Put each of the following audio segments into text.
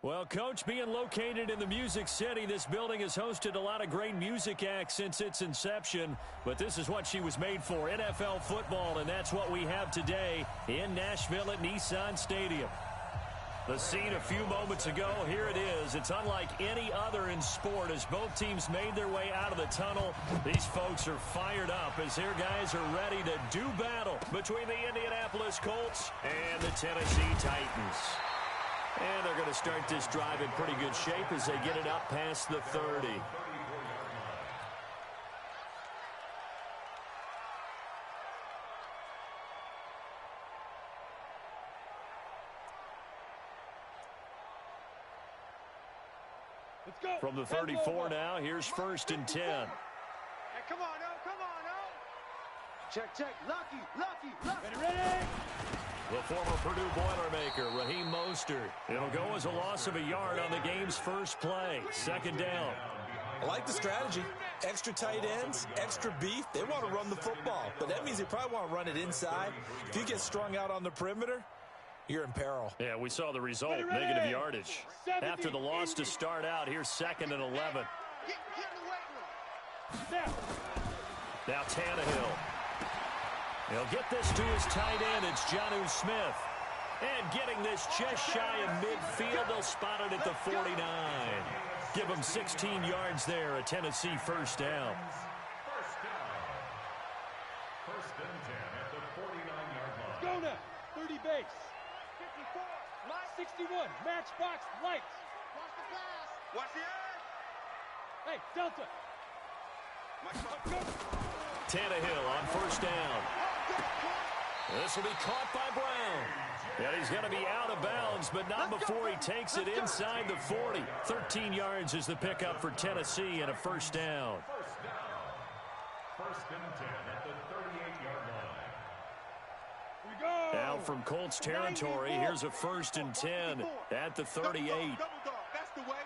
Well, Coach, being located in the Music City, this building has hosted a lot of great music acts since its inception. But this is what she was made for, NFL football, and that's what we have today in Nashville at Nissan Stadium. The scene a few moments ago, here it is. It's unlike any other in sport as both teams made their way out of the tunnel. These folks are fired up as their guys are ready to do battle between the Indianapolis Colts and the Tennessee Titans. And they're going to start this drive in pretty good shape as they get it up past the 30. Let's go. From the 34 now, here's 1st and 10. Hey, come on, now. Come on, now. Check, check. Lucky. Ready. The former Purdue Boilermaker, Raheem Mostert. It'll go as a loss of a yard on the game's first play. 2nd down. I like the strategy. Extra tight ends, extra beef. They want to run the football, but that means they probably want to run it inside. If you get strung out on the perimeter, you're in peril. Yeah, we saw the result, negative yardage. After the loss to start out, here's 2nd and 11. Now Tannehill. He'll get this to his tight end. It's Jonnu Smith. And getting this just shy of midfield, they'll spot it at the 49. Give him 16 yards there, a Tennessee 1st down. 1st and 10 at the 49-yard line. Go now. 30 base. 54. 61. Matchbox lights. Watch the pass. Watch the edge. Hey, Delta. Tannehill on 1st down. This will be caught by Brown. And he's going to be out of bounds, but not before he takes it inside the 40. 13 yards is the pickup for Tennessee and a 1st down. 1st and 10 at the 38-yard line. We go. Now from Colts territory, here's a 1st and 10 at the 38. Double dog. That's the way.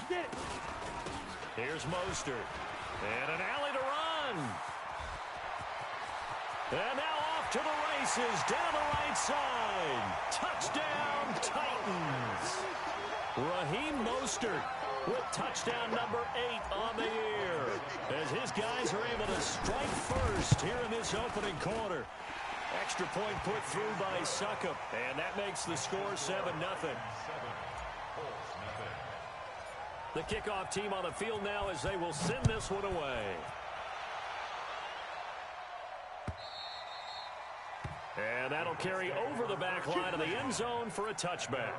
Get it. Here's Mostert. And an alley to run. And now off to the races down the right side. Touchdown, Titans. Raheem Mostert with touchdown number 8 on the year. As his guys are able to strike first here in this opening quarter. Extra point put through by Succop. And that makes the score 7-0. The kickoff team on the field now as they will send this one away. And that'll carry over the back line of the end zone for a touchback.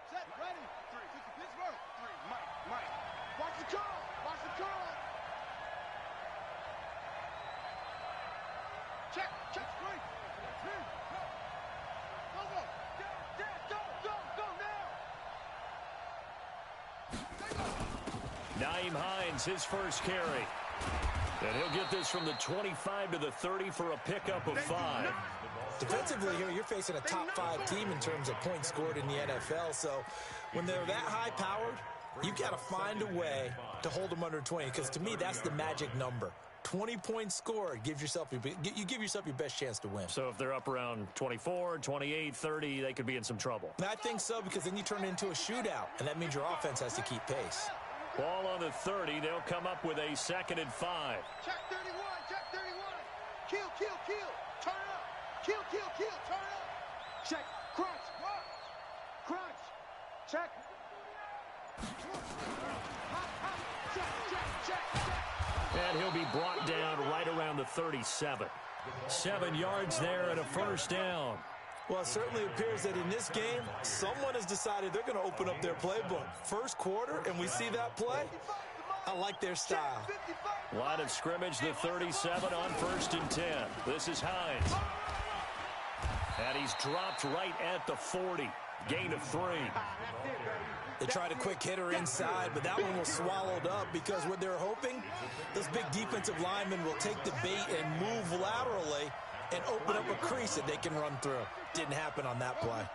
Set. Ready. 3. Pittsburgh. 3. Mike. Watch the curl. Watch the curl. Check. Screen. Go now. Nyheim Hines, his first carry. And he'll get this from the 25 to the 30 for a pickup of 5. Defensively here, you're facing a top 5 team in terms of points scored in the NFL. So when they're that high-powered, you've got to find a way to hold them under 20. Because to me, that's the magic number. 20 points scored, you give yourself your best chance to win. So if they're up around 24, 28, 30, they could be in some trouble. And I think so, because then you turn it into a shootout, and that means your offense has to keep pace. Ball on the 30. They'll come up with a 2nd and 5. Check 31. Kill. Turn up. Kill. Turn up. Check. Crunch. Check. Check. And he'll be brought down right around the 37. 7 yards there and a 1st down. Well, it certainly appears that in this game, someone has decided they're going to open up their playbook. First quarter, and we see that play. I like their style. Line of scrimmage, the 37 on 1st and 10. This is Hines. And he's dropped right at the 40. Gain of 3. They tried a quick hitter inside, but that one was swallowed up because what they're hoping, those big defensive linemen will take the bait and move laterally and open up a crease that they can run through. Didn't happen on that play.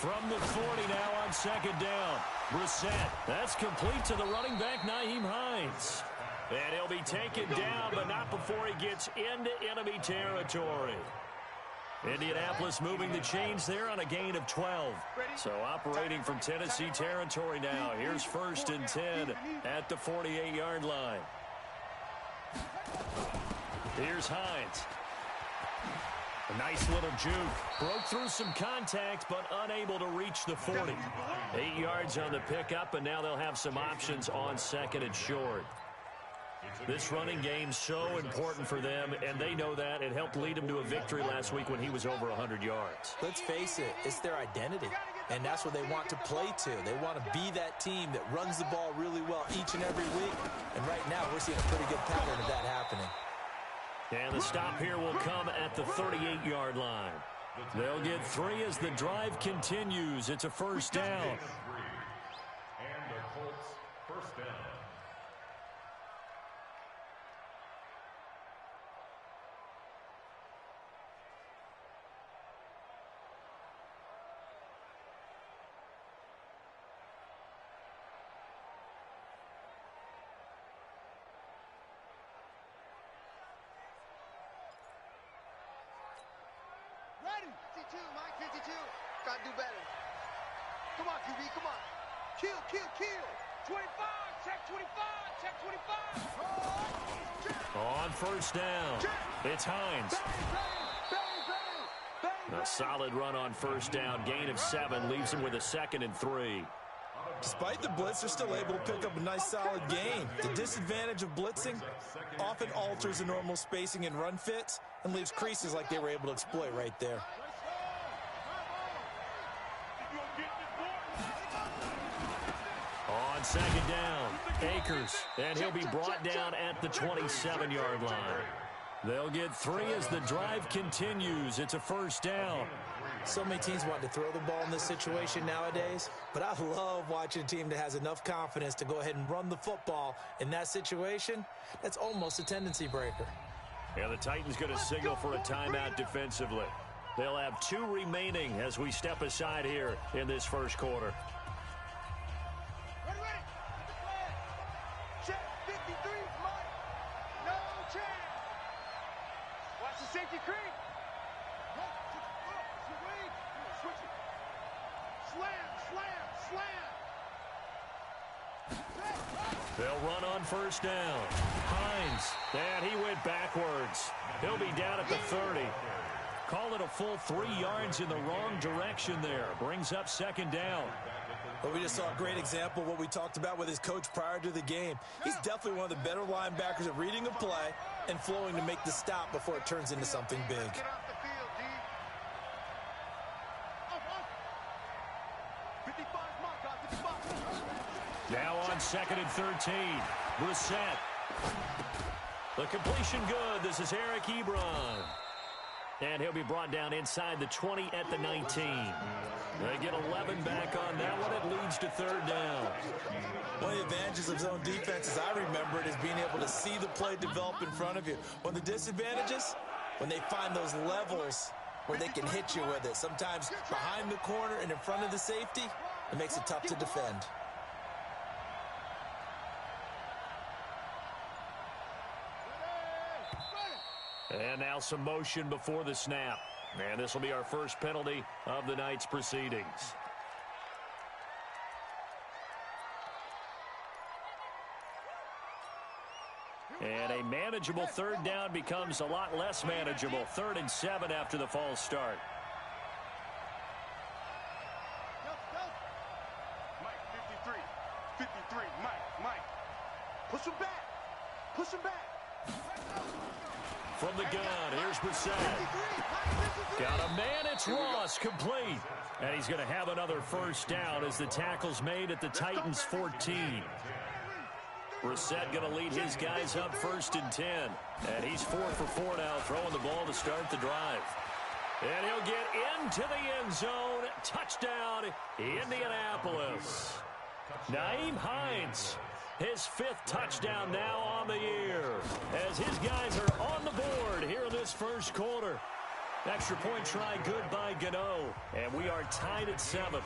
From the 40 now on second down. Brissett. That's complete to the running back, Nyheim Hines. And he'll be taken down, but not before he gets into enemy territory. Indianapolis moving the chains there on a gain of 12. So operating from Tennessee territory now. Here's 1st and 10 at the 48-yard line. Here's Hines. A nice little juke. Broke through some contact, but unable to reach the 40. 8 yards on the pickup, and now they'll have some options on 2nd and short. This running game's so important for them, and they know that. It helped lead them to a victory last week when he was over 100 yards. Let's face it, it's their identity, and that's what they want to play to. They want to be that team that runs the ball really well each and every week, and right now we're seeing a pretty good pattern of that happening. And the stop here will come at the 38-yard line. They'll get 3 as the drive continues. It's a 1st down. And the Colts 1st down. Ready. 52, Mike, 52. Gotta do better. Come on, QB, come on. Kill, kill, kill. 25, check 25, check 25. On 1st down, it's Hines. A solid run on 1st down. Gain of 7 leaves him with a 2nd and 3. Despite the blitz, they're still able to pick up a nice solid gain. The disadvantage of blitzing often alters the normal spacing and run fits and leaves creases like they were able to exploit right there. On 2nd down, Akers, and he'll be brought down at the 27-yard line. They'll get 3 as the drive continues. It's a 1st down. So many teams want to throw the ball in this situation nowadays, but I love watching a team that has enough confidence to go ahead and run the football in that situation. That's almost a tendency breaker. Yeah, the Titans going to signal for a timeout defensively. They'll have 2 remaining as we step aside here in this 1st quarter. Ready, ready. Check 53, Mike. No chance. Watch the safety creep. Switch it. Slam, slam, slam. They'll run on 1st down. Hines, and he went backwards. He'll be down at the 30. Call it a full 3 yards in the wrong direction there. Brings up 2nd down. Well, we just saw a great example of what we talked about with his coach prior to the game. He's definitely one of the better linebackers at reading a play and flowing to make the stop before it turns into something big. Get off the field, D. 55, Mike, 55. Now on 2nd and 13. Brissett. The completion good. This is Eric Ebron. And he'll be brought down inside the 20 at the 19. They get 11 back on that one. It leads to 3rd down. One of the advantages of zone defense, as I remember it, is being able to see the play develop in front of you. One of the disadvantages, when they find those levels where they can hit you with it. Sometimes behind the corner and in front of the safety, it makes it tough to defend. And now some motion before the snap. And this will be our first penalty of the night's proceedings. And a manageable 3rd down becomes a lot less manageable. 3rd and 7 after the false start. Mike, 53, Mike. Push him back. Push him back. From the gun, here's Brissett. Got a man, it's Ross, complete. And he's going to have another 1st down as the tackle's made at the Titans' 14. Brissett going to lead his guys up 1st and 10. And he's 4 for 4 now, throwing the ball to start the drive. And he'll get into the end zone. Touchdown, Indianapolis. Nyheim Hines. His 5th touchdown now on the year as his guys are on the board here in this 1st quarter. Extra point try good by Gano. And we are tied at 7.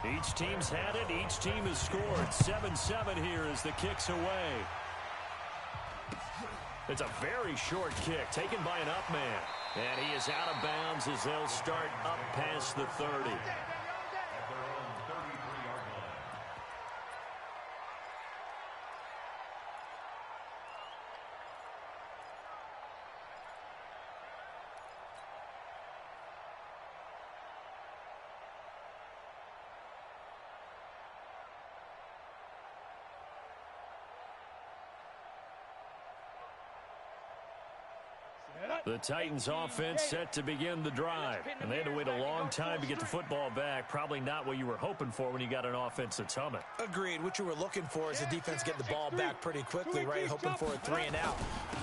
Each team's had it. Each team has scored. 7-7 here as the kick's away. It's a very short kick taken by an up man. And he is out of bounds as they'll start up past the 30. The Titans offense set to begin the drive. And they had to wait a long time to get the football back. Probably not what you were hoping for when you got an offense that's humming. Agreed. What you were looking for is the defense get the ball back pretty quickly, right? Hoping for a 3 and out.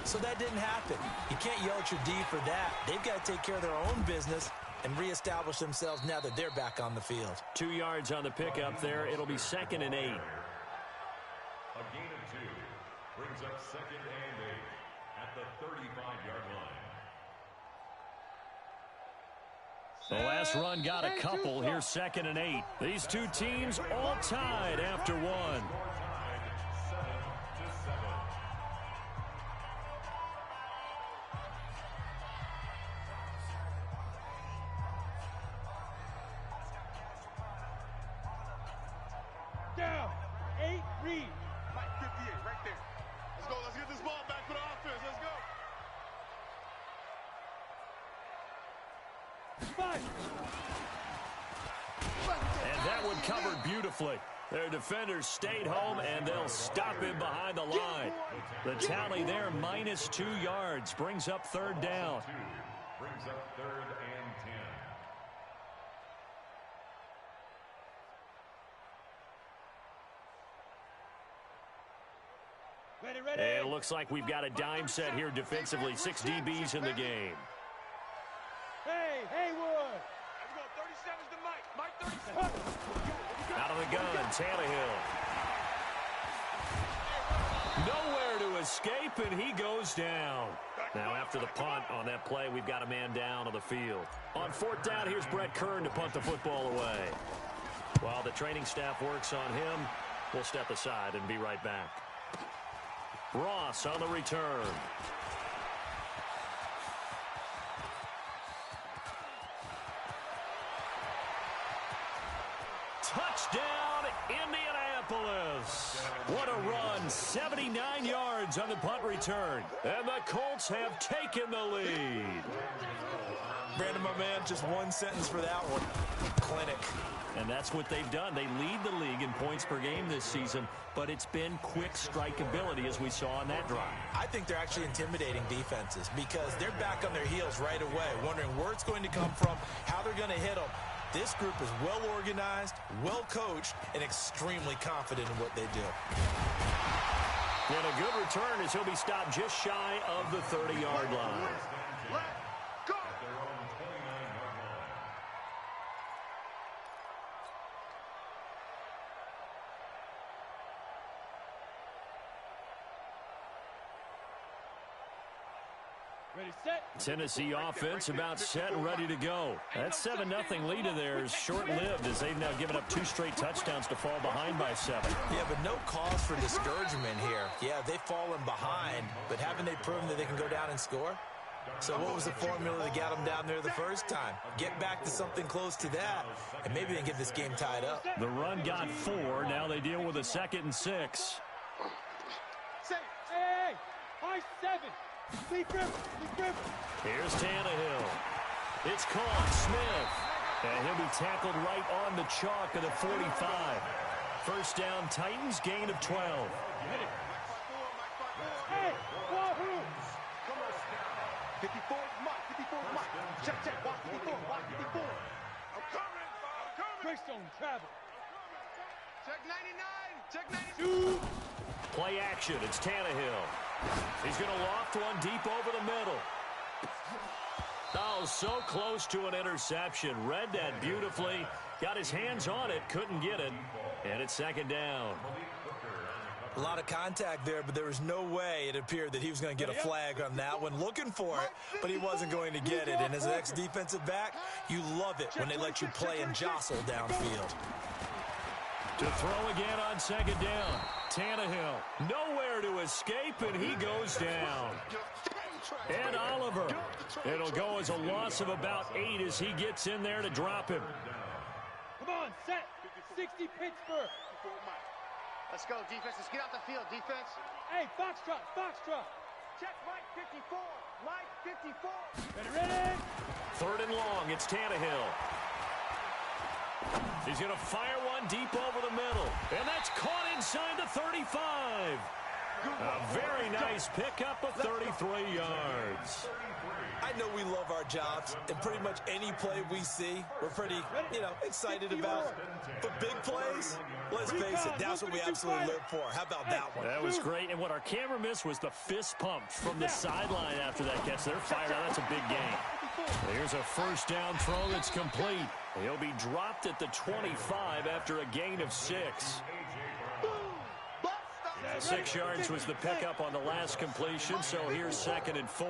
So that didn't happen. You can't yell at your D for that. They've got to take care of their own business and reestablish themselves now that they're back on the field. 2 yards on the pickup there. It'll be 2nd and 8. A gain of 2 brings up 2nd and 8 at the 35-yard line. The last run got a couple. Here's 2nd and 8. These two teams all tied after 1. Down. 8, read. Mike, 58, right there. Let's go. Let's get this ball back for the offense. Let's go. And that one covered beautifully. Their defenders stayed home, and they'll stop him behind the line. The tally there, -2 yards, brings up 3rd down. Brings up 3rd and 10. Ready. It looks like we've got a dime set here defensively. 6 DBs in the game. Hey, Haywood. Let's go. 37's to Mike. Mike 37. Out of the gun, Tannehill. Nowhere to escape, and he goes down. Now, after the punt on that play, we've got a man down on the field. On 4th down, here's Brett Kern to punt the football away. While the training staff works on him, we'll step aside and be right back. Ross on the return. Touchdown, Indianapolis. What a run. 79 yards on the punt return. And the Colts have taken the lead. Brandon, my man, just one sentence for that one. Clinic. And that's what they've done. They lead the league in points per game this season, but it's been quick strikeability as we saw on that drive. I think they're actually intimidating defenses because they're back on their heels right away, wondering where it's going to come from, how they're going to hit them. This group is well organized, well coached, and extremely confident in what they do. And a good return as he'll be stopped just shy of the 30-yard line. Ready, set. Tennessee offense about set and ready to go. That 7-0 lead of theirs short-lived as they've now given up 2 straight touchdowns to fall behind by 7. Yeah, but no cause for discouragement here. Yeah, they've fallen behind, but haven't they proven that they can go down and score? So what was the formula that got them down there the first time? Get back to something close to that, and maybe they can get this game tied up. The run got 4. Now they deal with a 2nd and 6. Hey, high 7. Leaf River. Here's Tannehill. It's caught. Smith. And he'll be tackled right on the chalk of the 45. First down, Titans, gain of 12. Hey, Wahoo. 54, Mike. 54, Mike. Check. Watch 54. Watch 54. I'm coming. Greystone travel. Check 99. Check 92. Play action. It's Tannehill. He's going to loft one deep over the middle. Oh, so close to an interception. Read that beautifully. Got his hands on it. Couldn't get it. And it's 2nd down. A lot of contact there, but there was no way it appeared that he was going to get a flag on that one. Looking for it, but he wasn't going to get it. And as an ex-defensive back, you love it when they let you play and jostle downfield. To throw again on second down. Tannehill, nowhere to escape, and he goes down. Ed Oliver. It'll go as a loss of about 8 as he gets in there to drop him. Come on, set. 60 Pittsburgh. Let's go, defense. Let's get out the field, defense. Hey, Foxtrot, Foxtrot. Check Mike 54. Mike 54. Ready? Third and long. It's Tannehill. He's going to fire one deep over the middle. And that's caught inside the 35. A very nice pickup of 33 yards. I know we love our jobs, and pretty much any play we see, we're pretty, excited about. But big plays, let's face it, that's what we absolutely live for. How about that one? That was great, and what our camera missed was the fist pump from the sideline after that catch. They're fired out. That's a big gain. Here's a first down throw that's complete. He'll be dropped at the 25 after a gain of 6. 6 yards was the pickup on the last completion, so here's 2nd and 4.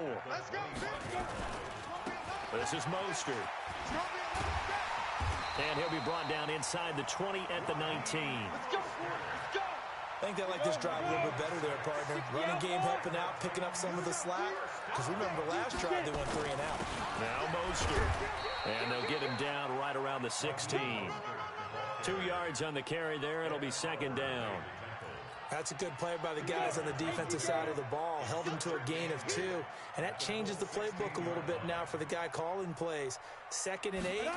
This is Mostert. And he'll be brought down inside the 20 at the 19. I think they like this drive a little bit better there, partner. Running game helping out, picking up some of the slack. Because remember, last drive they went 3 and out. Now Mostert. And they'll get him down right around the 16. 2 yards on the carry there. It'll be 2nd down. That's a good play by the guys on the defensive side of the ball. Held him to a gain of 2. And that changes the playbook a little bit now for the guy calling plays. 2nd and 8.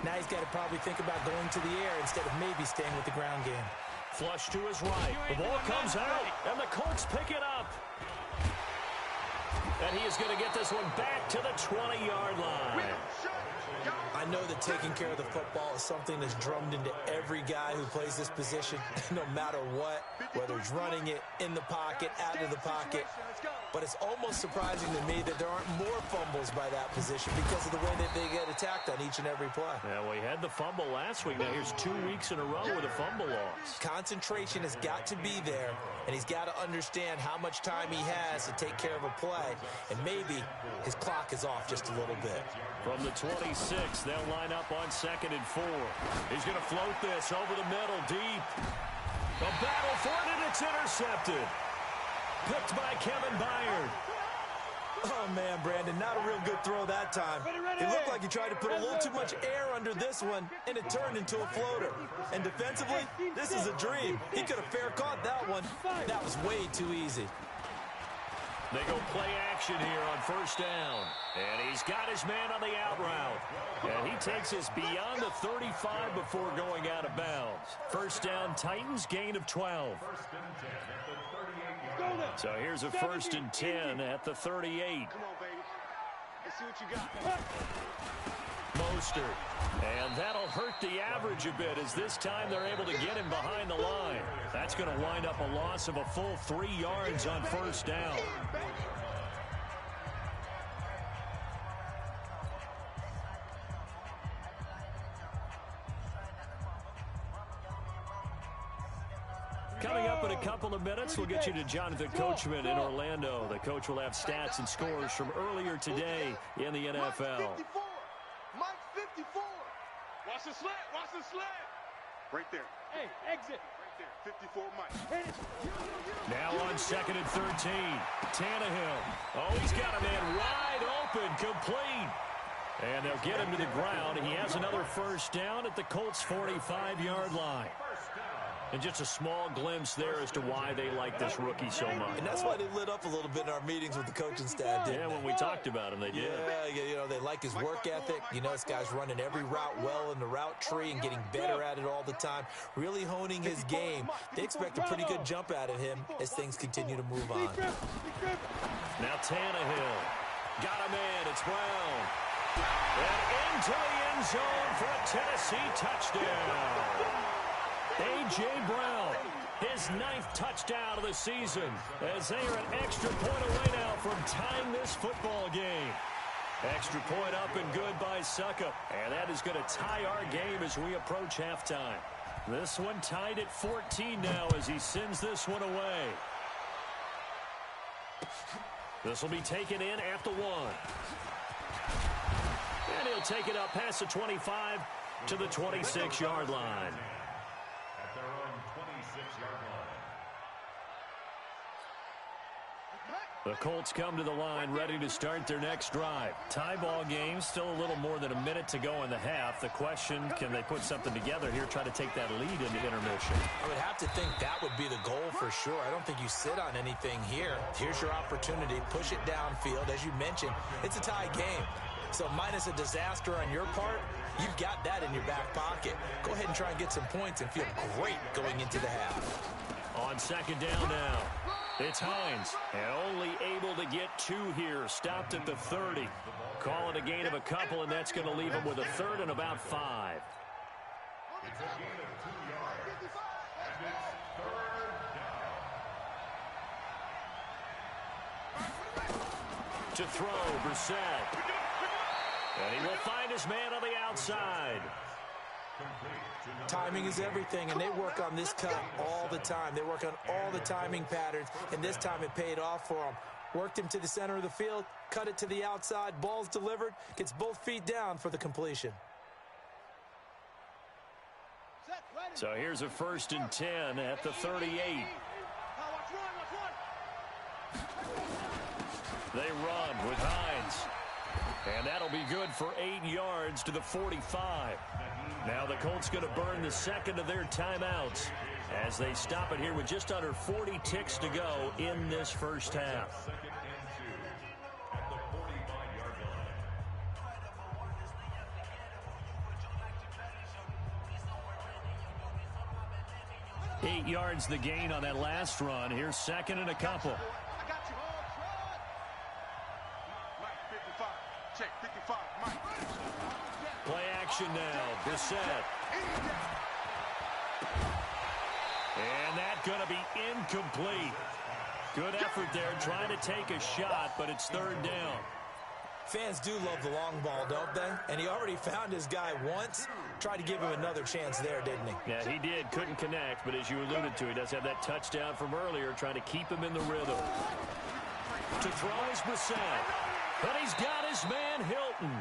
Now he's got to probably think about going to the air instead of maybe staying with the ground game. Flush to his right. The ball comes out, and the Colts pick it up. And he is going to get this one back to the 20-yard line. I know that taking care of the football is something that's drummed into every guy who plays this position, no matter what, whether it's running it, in the pocket, out of the pocket. But it's almost surprising to me that there aren't more fumbles by that position because of the way that they get attacked on each and every play. Yeah, we had the fumble last week. Now here's 2 weeks in a row with a fumble loss. Concentration has got to be there, and he's got to understand how much time he has to take care of a play, and maybe his clock is off just a little bit. From the 26, they'll line up on 2nd and 4. He's going to float this over the middle, deep. A battle for it, and it's intercepted. Picked by Kevin Byard. Oh, man, Brandon, not a real good throw that time. It looked like he tried to put a little too much air under this one, and it turned into a floater. And defensively, this is a dream. He could have fair caught that one. That was way too easy. They go play action here on 1st down. And he's got his man on the out route. And he takes us beyond the 35 before going out of bounds. 1st down, Titans, gain of 12. So here's a 1st and 10 at the 38. Come on, baby. Let's see what you got. Mostert. And that'll hurt the average a bit as this time they're able to get him behind the line. That's going to wind up a loss of a full 3 yards on 1st down. Coming up in a couple of minutes, we'll get you to Jonathan Coachman in Orlando. The coach will have stats and scores from earlier today in the NFL. Mike 54. Watch the slant. Watch the slant. Right there. Hey, exit. Right there. 54 Mike. Now on 2nd and 13. Tannehill. Oh, he's got a man wide open, complete. And they'll get him to the ground. He has another 1st down at the Colts' 45-yard line. And just a small glimpse there as to why they like this rookie so much. And that's why they lit up a little bit in our meetings with the coaching staff, didn't they? When we talked about him, they did. Yeah, they like his work ethic. This guy's running every route well in the route tree and getting better at it all the time, really honing his game. They expect a pretty good jump out of him as things continue to move on. Now Tannehill. Got him in. It's Brown. And into the end zone for a Tennessee touchdown. A.J. Brown, his 9th touchdown of the season, as they are an extra point away now from tying this football game. Extra point up and good by Succa, and that is going to tie our game as we approach halftime. This one tied at 14 now as he sends this one away. This will be taken in at the 1. And he'll take it up past the 25 to the 26-yard line. At their own 26-yard line. The Colts come to the line ready to start their next drive. Tie ball game, still a little more than a minute to go in the half. The question, can they put something together here, try to take that lead into intermission? I would have to think that would be the goal for sure. I don't think you sit on anything here. Here's your opportunity. Push it downfield. As you mentioned, it's a tie game. So minus a disaster on your part, you've got that in your back pocket. Go ahead and try and get some points and feel great going into the half. On second down now, it's Hines. And only able to get 2 here. Stopped at the 30. Call it a gain of a couple, and that's going to leave him with a third and about 5. It's a gain of 2 yards. And it's third down. To throw, Brissett. And he will find his man on the outside. Timing is everything, and they work on this cut all the time. They work on all the timing patterns, and this time it paid off for them. Worked him to the center of the field, cut it to the outside, ball's delivered, gets both feet down for the completion. So here's a 1st and 10 at the 38. They run with Hines. And that'll be good for 8 yards to the 45. Now the Colts going to burn the second of their timeouts as they stop it here with just under 40 ticks to go in this first half. 2nd and 2 at the 45-yard line. 8 yards the gain on that last run. Here's 2nd and a couple. Play action now. Brissett. And that's going to be incomplete. Good effort there trying to take a shot, but it's 3rd down. Fans do love the long ball, don't they? And he already found his guy once. Tried to give him another chance there, didn't he? Yeah, he did. Couldn't connect, but as you alluded to, he does have that touchdown from earlier, trying to keep him in the rhythm. To throw is Brissett. But he's got his man, Hilton.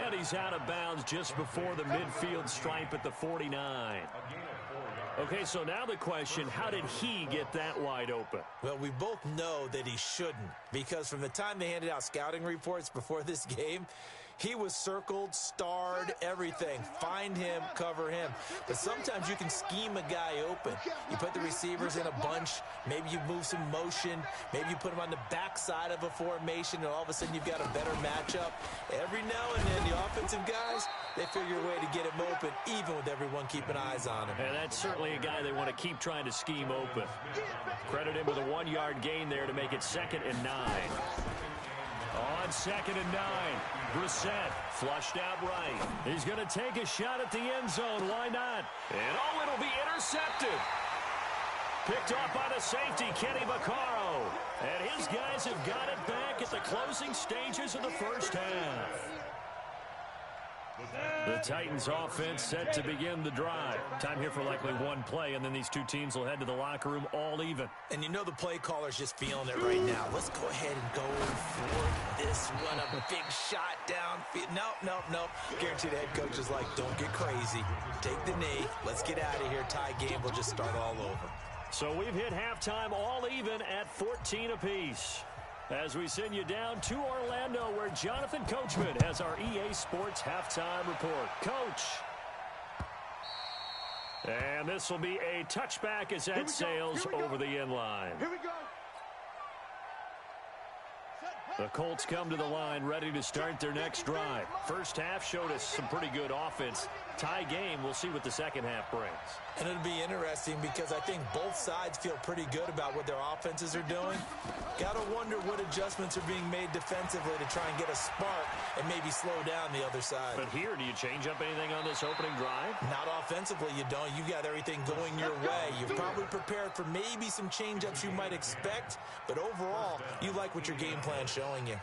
And he's out of bounds just before the midfield stripe at the 49. Okay, so now the question, how did he get that wide open? Well, we both know that he shouldn't, because from the time they handed out scouting reports before this game, he was circled, starred, everything. Find him, cover him. But sometimes you can scheme a guy open. You put the receivers in a bunch. Maybe you move some motion. Maybe you put him on the backside of a formation, and all of a sudden you've got a better matchup. Every now and then, the offensive guys, they figure a way to get him open, even with everyone keeping eyes on him. And that's certainly a guy they want to keep trying to scheme open. Credit him with a 1-yard gain there to make it 2nd and 9. On 2nd and 9, Brissett flushed out right. He's going to take a shot at the end zone. Why not? And it'll be intercepted. Picked off by the safety, Kenny Vaccaro. And his guys have got it back at the closing stages of the first half. The Titans offense set to begin the drive. Time here for likely one play, and then these two teams will head to the locker room all even. And you know the play caller's just feeling it right now. Let's go ahead and go for this one. A big shot downfield. Nope. Guaranteed the head coach is like, don't get crazy. Take the knee. Let's get out of here. Tie game will just start all over. So we've hit halftime all even at 14 apiece. As we send you down to Orlando, where Jonathan Coachman has our EA Sports halftime report. Coach. And this will be a touchback as that sails over the end line. Here we go. The Colts come to the line ready to start their next drive. First half showed us some pretty good offense. Tie game, we'll see what the second half brings. And it'll be interesting because I think both sides feel pretty good about what their offenses are doing. Got to wonder what adjustments are being made defensively to try and get a spark and maybe slow down the other side. But here, do you change up anything on this opening drive? Not offensively, you don't. You got everything going your way. You've probably prepared for maybe some change-ups you might expect, but overall, you like what your game plan's showing you.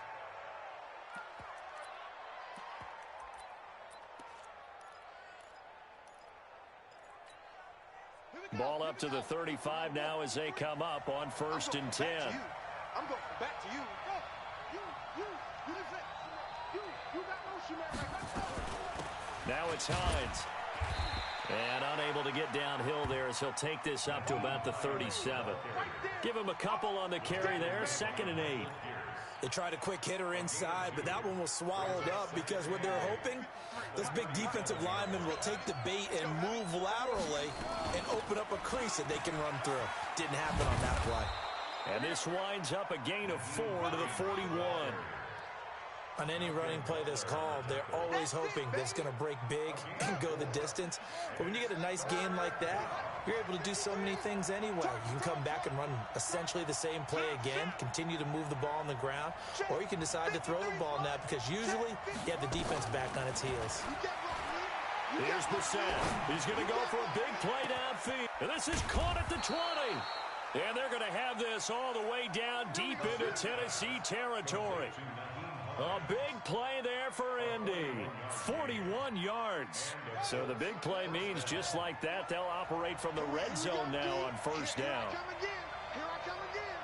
Ball up to the 35 now as they come up on 1st and 10. I'm going back to you. You listen. You got no shoe man right now. Now it's Hines. And unable to get downhill there as he'll take this up to about the 37. Give him a couple on the carry there. 2nd and 8. They tried a quick hitter inside, but that one was swallowed up because what they're hoping, those big defensive linemen will take the bait and move laterally and open up a crease that they can run through. Didn't happen on that play. And this winds up a gain of 4 to the 41. On any running play that's called, they're always hoping that it's going to break big and go the distance. But when you get a nice gain like that, you're able to do so many things anyway. You can come back and run essentially the same play again, continue to move the ball on the ground, or you can decide to throw the ball now because usually you have the defense back on its heels. Here's Brissett. He's going to go for a big play downfield. And this is caught at the 20. And they're going to have this all the way down deep into Tennessee territory. A big play there for Indy. 41 yards. So the big play means just like that, they'll operate from the red zone now on 1st down. Here I come again.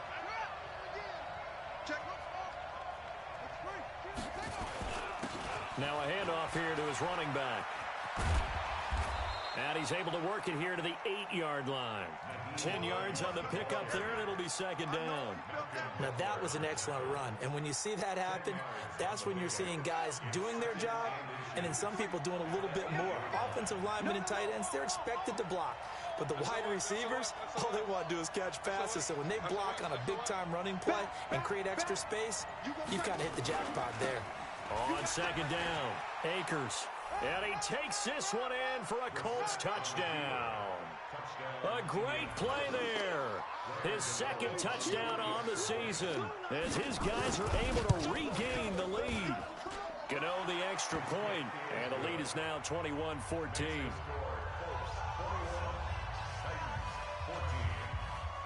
Check. Now a handoff here to his running back. And he's able to work it here to the 8-yard line. 10 yards on the pickup there, and it'll be 2nd down. Now, that was an excellent run. And when you see that happen, that's when you're seeing guys doing their job and then some people doing a little bit more. Offensive linemen and tight ends, they're expected to block. But the wide receivers, all they want to do is catch passes. So when they block on a big-time running play and create extra space, you've kind of hit the jackpot there. On 2nd down, Akers. And he takes this one in for a Colts touchdown. A great play there. His 2nd touchdown on the season as his guys are able to regain the lead. Gano the extra point, and the lead is now 21-14.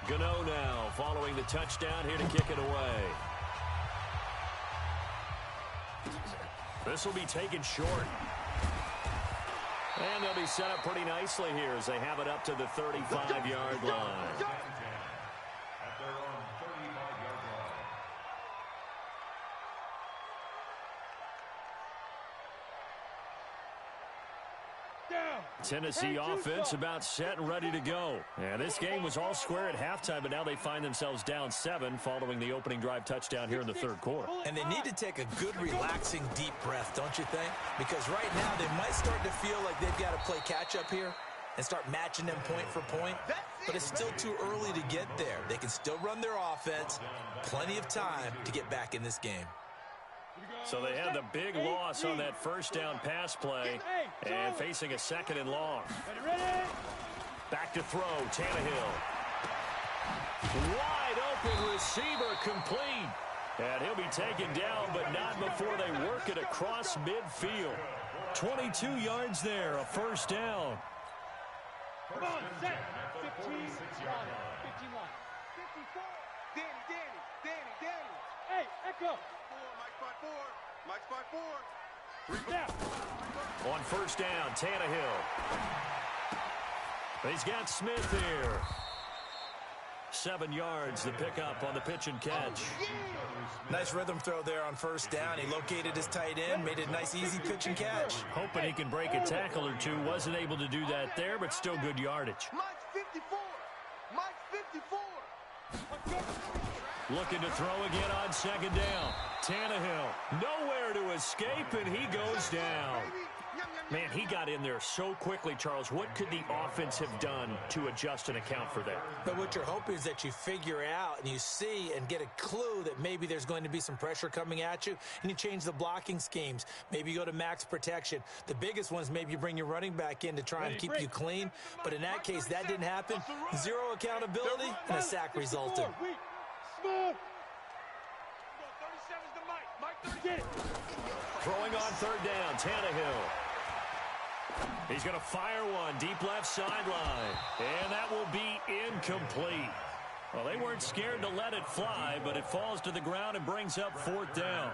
Gano now following the touchdown here to kick it away. This will be taken short. And they'll be set up pretty nicely here as they have it up to the 35-yard line. At their own 35-yard line. Tennessee offense about set and ready to go. And this game was all square at halftime, but now they find themselves down 7 following the opening drive touchdown here in the 3rd quarter. And they need to take a good, relaxing, deep breath, don't you think? Because right now they might start to feel like they've got to play catch-up here and start matching them point for point. But it's still too early to get there. They can still run their offense. Plenty of time to get back in this game. So they had the big loss on that 1st down pass play and facing a 2nd and long. Back to throw, Tannehill. Wide open receiver complete. And he'll be taken down, but not before they work it across midfield. 22 yards there, a 1st down. Come on, set. 15, 51. 54. Danny. Hey, Echo. Mike's by 4. Now. On 1st down, Tannehill. He's got Smith here. 7 yards, the pickup on the pitch and catch. Nice rhythm throw there on 1st down. He located his tight end, made it a nice, easy pitch and catch. Hoping he can break a tackle or two. Wasn't able to do that there, but still good yardage. Mike's 54. Looking to throw again on 2nd down. Tannehill, nowhere to escape, and he goes down. Man, he got in there so quickly, Charles. What could the offense have done to adjust and account for that? But what you're hoping is that you figure out and you see and get a clue that maybe there's going to be some pressure coming at you, and you change the blocking schemes. Maybe you go to max protection. The biggest ones, maybe you bring your running back in to try and keep you clean. But in that case, that didn't happen. 0 accountability, and a sack resulted. Smooth. Throwing on 3rd down, Tannehill. He's going to fire one deep left sideline, and that will be incomplete. Well, they weren't scared to let it fly, but it falls to the ground and brings up 4th down.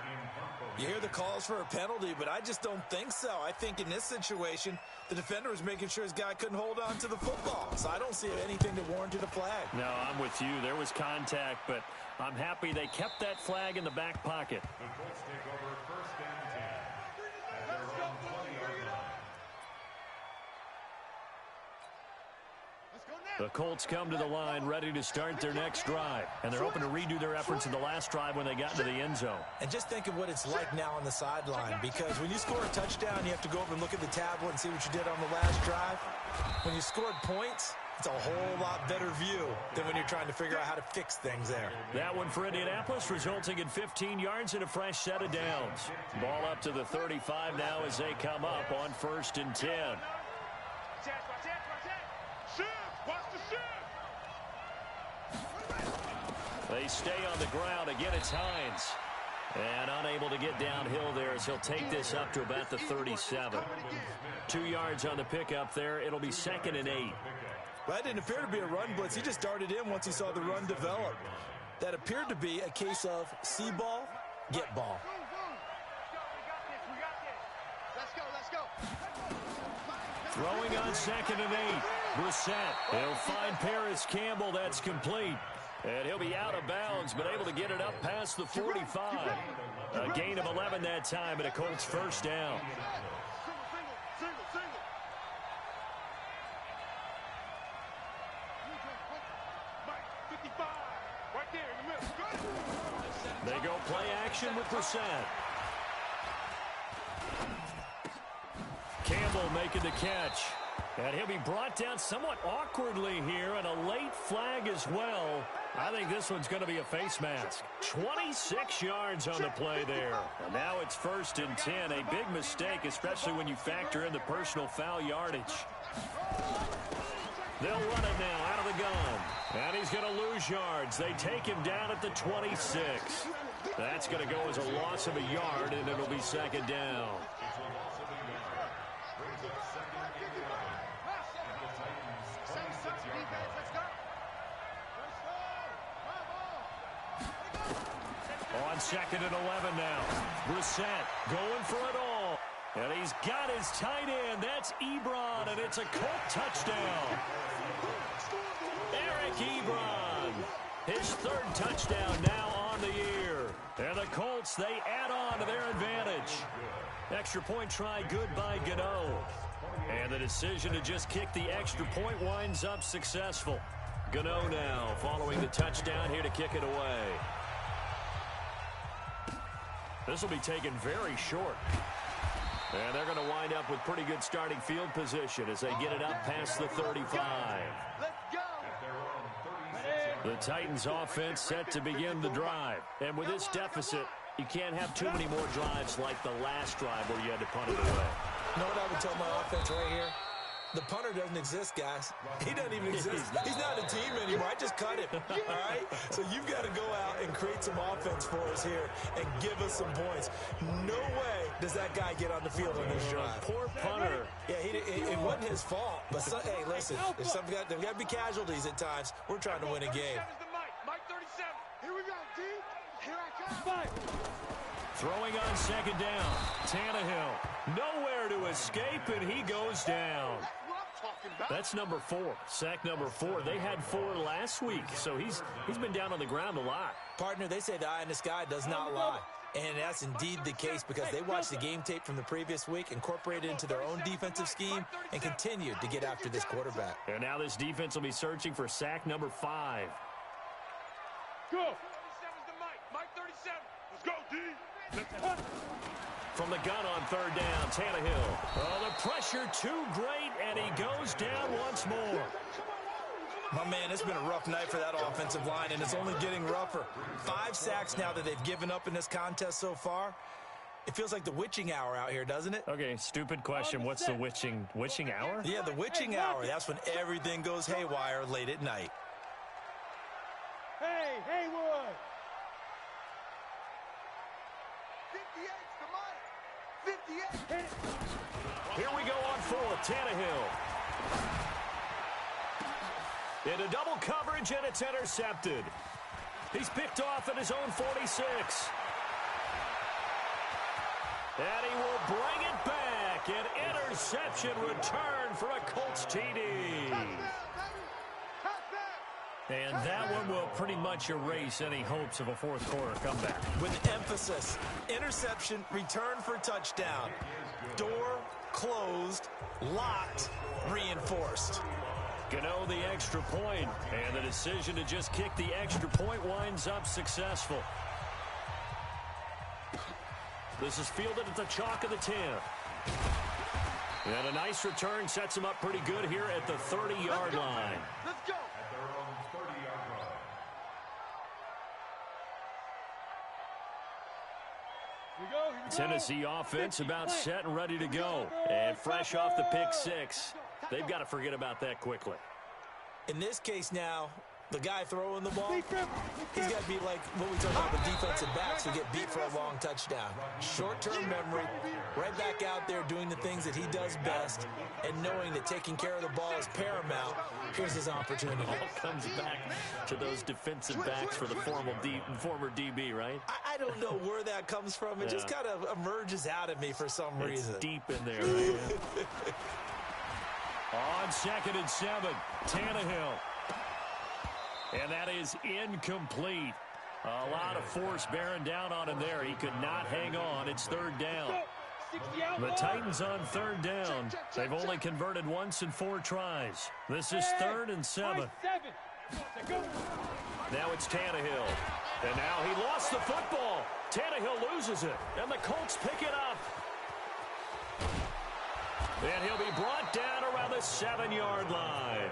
You hear the calls for a penalty, but I just don't think so. I think in this situation, the defender was making sure his guy couldn't hold on to the football. So I don't see anything that warranted a flag. No, I'm with you. There was contact, but I'm happy they kept that flag in the back pocket. The Colts take over first and 10 at their own 20-yard line. The Colts come to the line ready to start their next drive. And they're hoping to redo their efforts in the last drive when they got into the end zone. And just think of what it's like now on the sideline, because when you score a touchdown, you have to go over and look at the tablet and see what you did on the last drive. When you scored points, it's a whole lot better view than when you're trying to figure out how to fix things there. That one for Indianapolis, resulting in 15 yards and a fresh set of downs. Ball up to the 35 now as they come up on 1st and 10. They stay on the ground. Again, it's Hines. And unable to get downhill there as he'll take this up to about the 37. 2 yards on the pickup there. It'll be 2nd and 8. Well, that didn't appear to be a run blitz. He just darted in once he saw the run develop. That appeared to be a case of see ball, get ball. Let's go. Throwing on 2nd and 8. Brissett. He'll find Paris Campbell. That's complete. And he'll be out of bounds, but able to get it up past the 45. A gain of 11 that time, and a Colts first down. They go play action with Brissett. Campbell making the catch. And he'll be brought down somewhat awkwardly here, and a late flag as well. I think this one's going to be a face mask. 26 yards on the play there. And now it's 1st and 10. A big mistake, especially when you factor in the personal foul yardage. They'll run it now out of the gun. And he's going to lose yards. They take him down at the 26. That's going to go as a loss of a yard, and it'll be 2nd down. On 2nd and 11 now. Brissett going for it all. And he's got his tight end. That's Ebron, and it's a Colt touchdown. Eric Ebron. His 3rd touchdown now on the year. And the Colts, they add on to their advantage. Extra point try good by Gano. And the decision to just kick the extra point winds up successful. Gano now following the touchdown here to kick it away. This will be taken very short. And they're going to wind up with pretty good starting field position as they get it up past the 35. The Titans offense set to begin the drive. And with this deficit, you can't have too many more drives like the last drive where you had to punt it away. You know what I would tell my offense right here? The punter doesn't exist, guys. He doesn't even exist. He's not a team anymore. I just cut him, all right? So you've got to go out and create some offense for us here and give us some points. No way does that guy get on the field on this drive. Poor punter. Yeah, it wasn't his fault. But, hey, listen, there's got to be casualties at times. We're trying to win a game. Mike 37. Here we go, D. Here I come. Throwing on 2nd down. Tannehill. Nowhere to escape, and he goes down. That's number 4. Sack number 4. They had 4 last week, so he's been down on the ground a lot. Partner, they say the eye in the sky does not lie. And that's indeed the case because they watched the game tape from the previous week, incorporated it into their own defensive scheme, and continued to get after this quarterback. And now this defense will be searching for sack number 5. Go. 37's the Mike 37. Let's go, D. From the gun on 3rd down, Tannehill. Oh, the pressure too great, and he goes down once more. My man, it's been a rough night for that offensive line, and it's only getting rougher. 5 sacks now that they've given up in this contest so far. It feels like the witching hour out here, doesn't it? Okay, stupid question. What's the witching hour? Yeah, the witching hour. That's when everything goes haywire late at night. Hey, Haywood. 58's the Mike. 58. Here we go on 4th. Tannehill. Into double coverage, and it's intercepted. He's picked off at his own 46. And he will bring it back. An interception return for a Colts TD. And that one will pretty much erase any hopes of a fourth quarter comeback. With emphasis, interception, return for touchdown. Door closed, locked, reinforced. Gano the extra point, and the decision to just kick the extra point winds up successful. This is fielded at the chalk of the 10. And a nice return sets him up pretty good here at the 30-yard line. Let's go. At their own 30-yard line. Here we go. Tennessee offense about set and ready to go. And fresh off the pick six, they've got to forget about that quickly. In this case now, the guy throwing the ball, he's got to be like what we talk about with defensive backs who get beat for a long touchdown. Short-term memory, right back out there doing the things that he does best, and knowing that taking care of the ball is paramount. Here's his opportunity. All comes back to those defensive backs for the former DB, right? I don't know where that comes from. It just kind of emerges out of me for some reason. It's deep in there. Right? On 2nd and 7, Tannehill. And that is incomplete. A lot of force bearing down on him there. He could not hang on. It's 3rd down. The Titans on 3rd down. They've only converted once in 4 tries. This is 3rd and 7. Now it's Tannehill. And now he lost the football. Tannehill loses it. And the Colts pick it up. And he'll be brought down around the 7-yard line.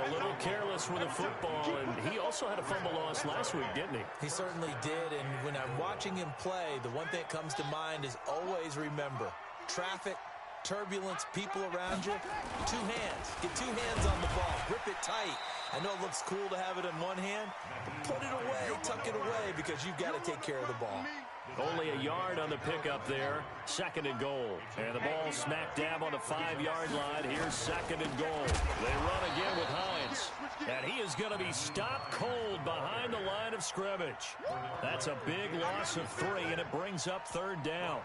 A little careless with the football, and he also had a fumble loss last week, didn't he? He certainly did, and when I'm watching him play, the one thing that comes to mind is always remember, traffic, turbulence, people around you, 2 hands. Get 2 hands on the ball. Grip it tight. I know it looks cool to have it in one hand, but put it away, tuck it away, because you've got to take care of the ball. Only a yard on the pickup there. 2nd and goal. And the ball smack dab on the 5-yard line. Here's 2nd and goal. They run again with Hines. And he is going to be stopped cold behind the line of scrimmage. That's a big loss of 3, and it brings up 3rd down.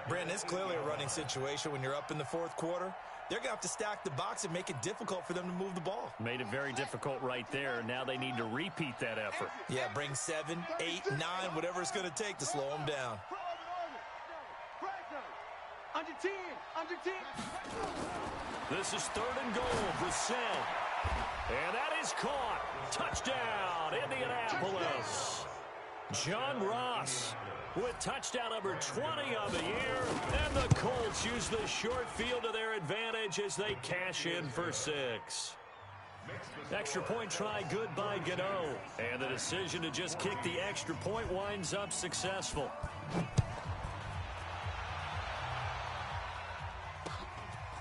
Brandon, it's clearly a running situation when you're up in the 4th quarter. They're going to have to stack the box and make it difficult for them to move the ball. Made it very difficult right there. Now they need to repeat that effort. Yeah, bring 7, 8, 9, whatever it's going to take to slow them down. Under 10. This is 3rd and goal. Brissett. And that is caught. Touchdown, Indianapolis. John Ross with touchdown number 20 on the year. And the Colts use the short field to their advantage as they cash in for 6. Extra point try good by Gano. And the decision to just kick the extra point winds up successful.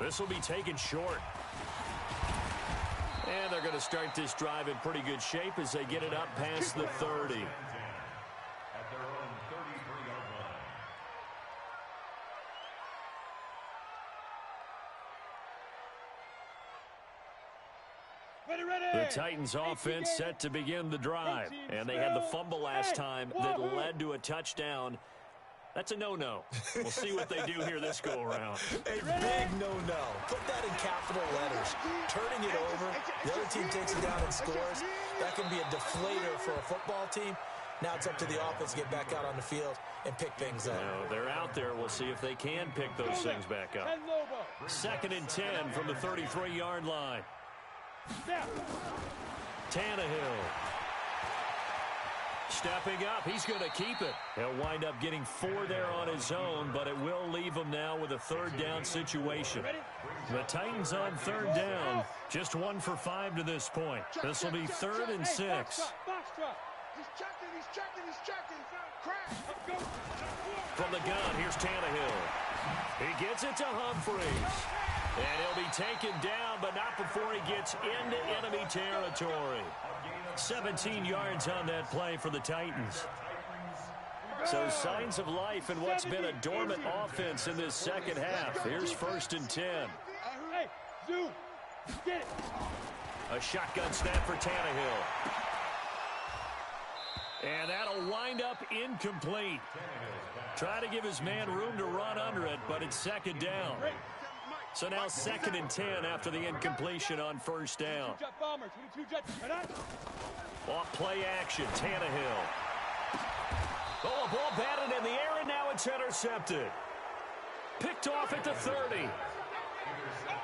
This will be taken short. And they're going to start this drive in pretty good shape as they get it up past the 30. At their own 33-yard line. Ready. The Titans offense set to begin the drive. And they had the fumble last time that led to a touchdown. That's a no-no. We'll see what they do here this go-around. A big no-no. Put that in capital letters. Turning it over, the other team takes it down and scores. That can be a deflator for a football team. Now it's up to the offense to get back out on the field and pick things up. No, they're out there. We'll see if they can pick those things back up. 2nd and 10 from the 33-yard line. Tannehill. Stepping up, he's going to keep it. He'll wind up getting 4 there on his own, but it will leave him now with a 3rd down situation. The Titans on 3rd down, just 1 for 5 to this point. This will be 3rd and 6. He's checking. Crash. From the gun, here's Tannehill. He gets it to Humphries. And he'll be taken down, but not before he gets into enemy territory. 17 yards on that play for the Titans. So signs of life in what's been a dormant offense in this second half. Here's 1st and 10. Hey, Zoo, get it. A shotgun snap for Tannehill. And that'll wind up incomplete. Try to give his man room to run under it, but it's second down. So now 2nd and 10 after the incompletion on first down. Off play action, Tannehill. Oh, a ball batted in the air, and now it's intercepted. Picked off at the 30.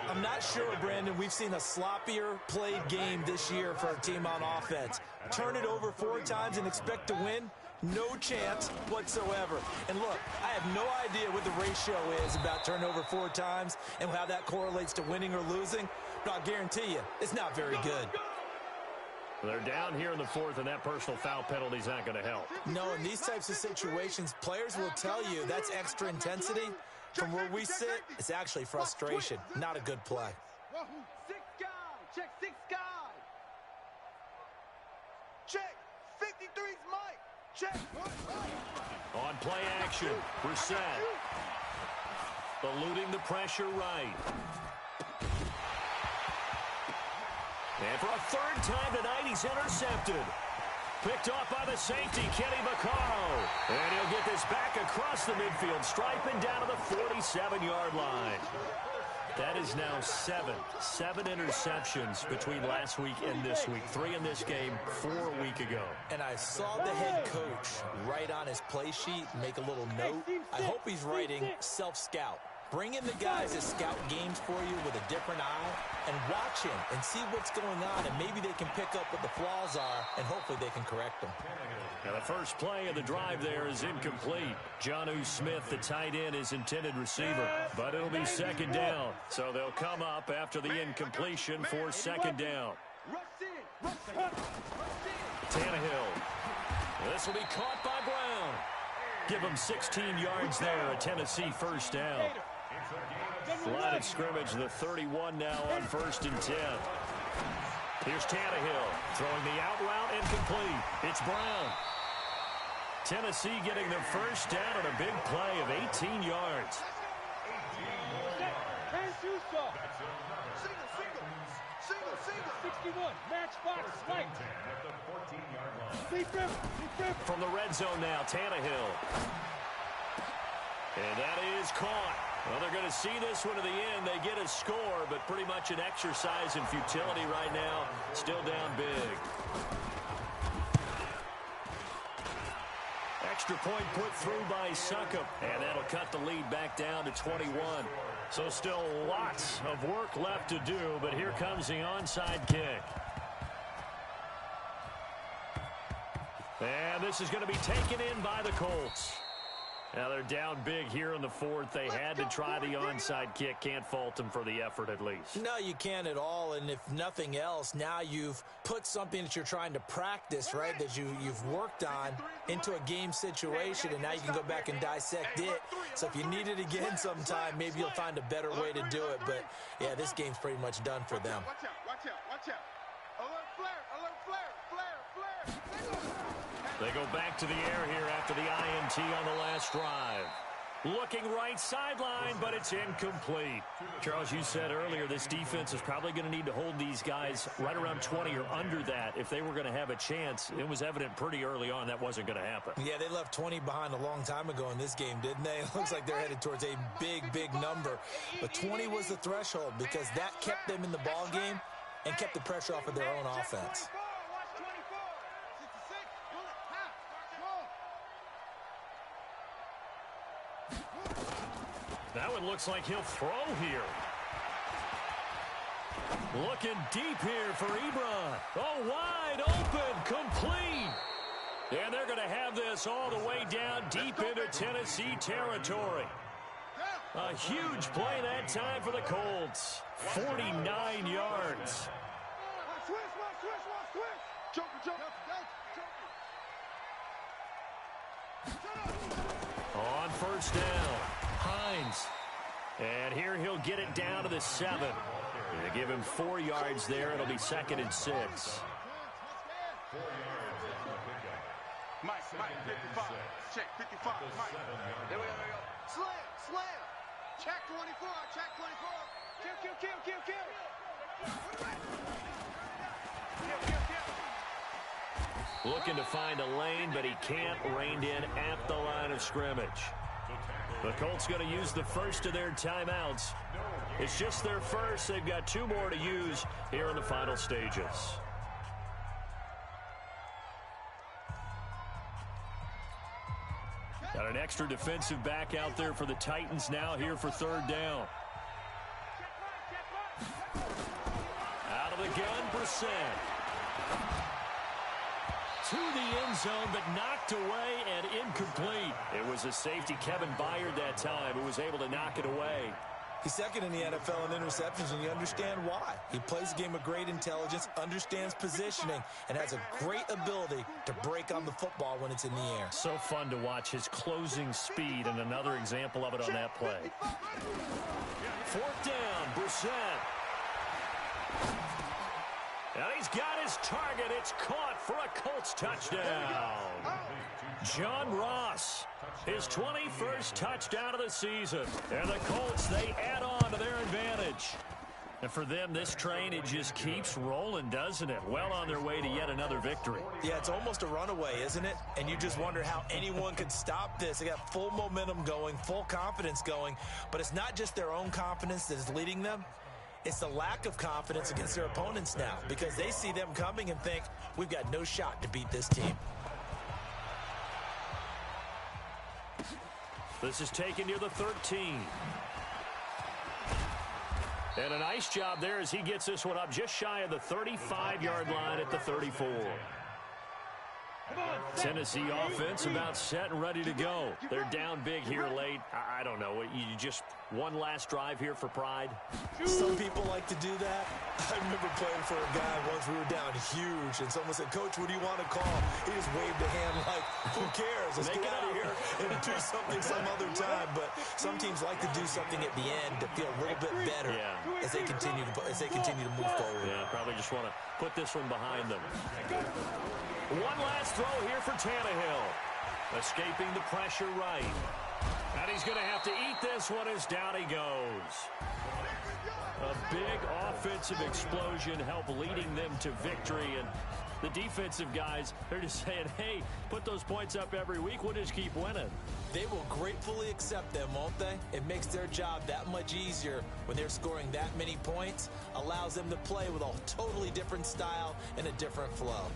I'm not sure, Brandon, we've seen a sloppier played game this year for our team on offense. Turn it over 4 times and expect to win? No chance whatsoever. And look, I have no idea what the ratio is about turnover 4 times and how that correlates to winning or losing, but I'll guarantee you, it's not very good. They're down here in the 4th, and that personal foul penalty is not going to help. No, in these types of situations, players will tell you that's extra intensity. From where we sit, it's actually frustration, not a good play. 6 guy. Check 6 guy. Check. 53's Mike. Check. On play action, Brissett. Eluding the pressure right. And for a 3rd time tonight, he's intercepted. Picked off by the safety, Kenny Vaccaro. And he'll get this back across the midfield, striping down to the 47-yard line. That is now 7 interceptions between last week and this week. 3 in this game, 4 a week ago. And I saw the head coach write on his play sheet, make a little note. I hope he's writing self-scout. Bring in the guys that scout games for you with a different eye and watch him and see what's going on, and maybe they can pick up what the flaws are, and hopefully they can correct them. Now the first play of the drive there is incomplete. Jonnu Smith, the tight end, is intended receiver, but it'll be 2nd down. So they'll come up after the incompletion for 2nd down. Tannehill. This will be caught by Brown. Give him 16 yards there, a Tennessee first down. Line of scrimmage, the 31 now on 1st and 10. Here's Tannehill throwing the out route incomplete. It's Brown. Tennessee getting their first down on a big play of 18 yards. 61, matchbox, right. From the red zone now, Tannehill. And that is caught. Well, they're going to see this one to the end. They get a score, but pretty much an exercise in futility right now. Still down big. Extra point put through by Succop, and that'll cut the lead back down to 21. So still lots of work left to do, but here comes the onside kick. And this is going to be taken in by the Colts. Now they're down big here in the 4th. They had to try the onside kick. Can't fault them for the effort at least. No, you can't at all. And if nothing else, now you've put something that you're trying to practice, right, that you've worked on into a game situation, and now you can go back and dissect it. So if you need it again sometime, maybe you'll find a better way to do it. But, yeah, this game's pretty much done for them. Watch out, watch out, watch out. Alert flare, alert flare, flare, flare. They go back to the air here after the INT on the last drive. Looking right sideline, but it's incomplete. Charles, you said earlier this defense is probably going to need to hold these guys right around 20 or under that if they were going to have a chance. It was evident pretty early on that wasn't going to happen. Yeah, they left 20 behind a long time ago in this game, didn't they? It looks like they're headed towards a big number. But 20 was the threshold because that kept them in the ball game and kept the pressure off of their own offense. That one looks like he'll throw here. Looking deep here for Ebron. Oh, wide open, complete. And they're going to have this all the way down deep into Tennessee territory. A huge play that time for the Colts. 49 yards. On first down, Hines. And here he'll get it down to the 7. They give him 4 yards there. It'll be 2nd and 6. Mike, 55. Check, 55. Mike. There we go. Slam. Check 24. Check 24. Kill. Looking to find a lane, but he can't. Reined in at the line of scrimmage. The Colts going to use the first of their timeouts. It's just their first. They've got 2 more to use here in the final stages. Got an extra defensive back out there for the Titans now here for 3rd down. Out of the gun, Brissett. To the end zone, but knocked away and incomplete. It was a safety, Kevin Byard, that time, who was able to knock it away. He's second in the NFL in interceptions, and you understand why. He plays a game of great intelligence, understands positioning, and has a great ability to break on the football when it's in the air. So fun to watch his closing speed, and another example of it on that play. 4th down, Brissett. And he's got his target. It's caught for a Colts touchdown. John Ross, his 21st touchdown of the season. And the Colts, they add on to their advantage. And for them, this train, it just keeps rolling, doesn't it? Well on their way to yet another victory. Yeah, it's almost a runaway, isn't it? And you just wonder how anyone could stop this. They got full momentum going, full confidence going. But it's not just their own confidence that is leading them. It's the lack of confidence against their opponents now, because they see them coming and think, we've got no shot to beat this team. This is taken near the 13. And a nice job there as he gets this one up just shy of the 35-yard line at the 34. Tennessee offense about set and ready to go. They're down big here late. I don't know. You just one last drive here for pride? Some people like to do that. I remember playing for a guy once. We were down huge, and someone said, Coach, what do you want to call? He just waved a hand like, who cares? Let's get out of here and do something some other time. But some teams like to do something at the end to feel a little bit better as they continue to move forward. Yeah, probably just want to put this one behind them. One last throw here for Tannehill. Escaping the pressure right. And he's going to have to eat this one as down he goes. A big offensive explosion helped leading them to victory. And the defensive guys, they're just saying, hey, put those points up every week. We'll just keep winning. They will gratefully accept them, won't they? It makes their job that much easier when they're scoring that many points. Allows them to play with a totally different style and a different flow.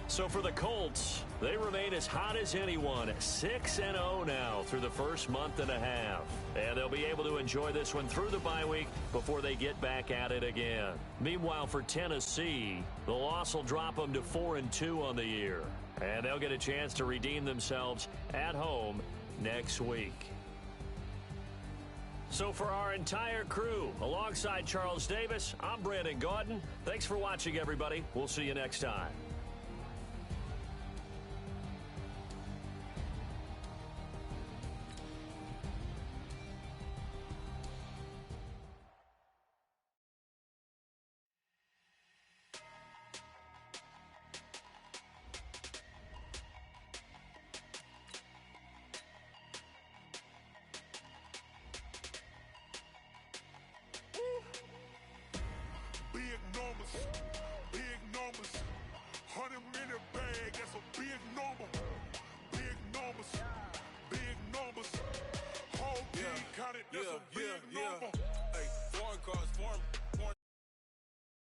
So for the Colts, they remain as hot as anyone, 6-0 now through the first month and a half. And they'll be able to enjoy this one through the bye week before they get back at it again. Meanwhile, for Tennessee, the loss will drop them to 4-2 on the year. And they'll get a chance to redeem themselves at home next week. So for our entire crew, alongside Charles Davis, I'm Drnk08's. Thanks for watching, everybody. We'll see you next time.